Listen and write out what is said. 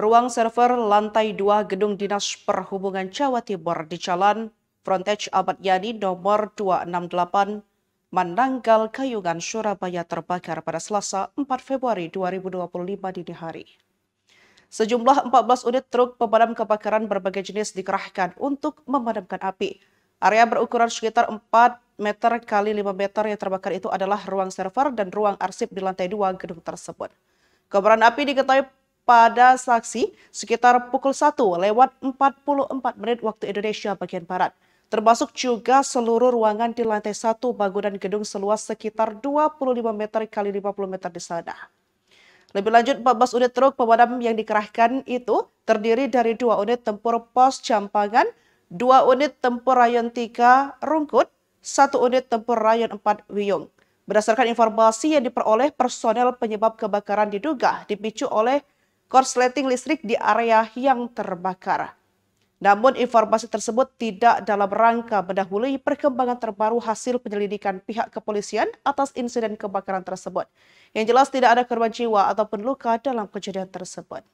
Ruang server lantai 2 Gedung Dinas Perhubungan Jawa Timur di Jalan Frontage Ahmad Yani nomor 268 Mananggal Kayungan, Surabaya terbakar pada Selasa 4 Februari 2025 dini hari. Sejumlah 14 unit truk pemadam kebakaran berbagai jenis dikerahkan untuk memadamkan api. Area berukuran sekitar 4 meter kali 5 meter yang terbakar itu adalah ruang server dan ruang arsip di lantai 2 gedung tersebut. Kobaran api diketahui pada saksi sekitar pukul 1:44 waktu Indonesia bagian Barat. Termasuk juga seluruh ruangan di lantai 1 bangunan gedung seluas sekitar 25 meter kali 50 meter di sana. Lebih lanjut, 14 unit truk pemadam yang dikerahkan itu terdiri dari 2 unit tempur pos Jampangan, 2 unit tempur rayon 3 Rungkut, 1 unit tempur rayon 4 Wiyung. Berdasarkan informasi yang diperoleh, personel penyebab kebakaran diduga dipicu oleh korsleting listrik di area yang terbakar. Namun informasi tersebut tidak dalam rangka mendahului perkembangan terbaru hasil penyelidikan pihak kepolisian atas insiden kebakaran tersebut. Yang jelas tidak ada korban jiwa ataupun luka dalam kejadian tersebut.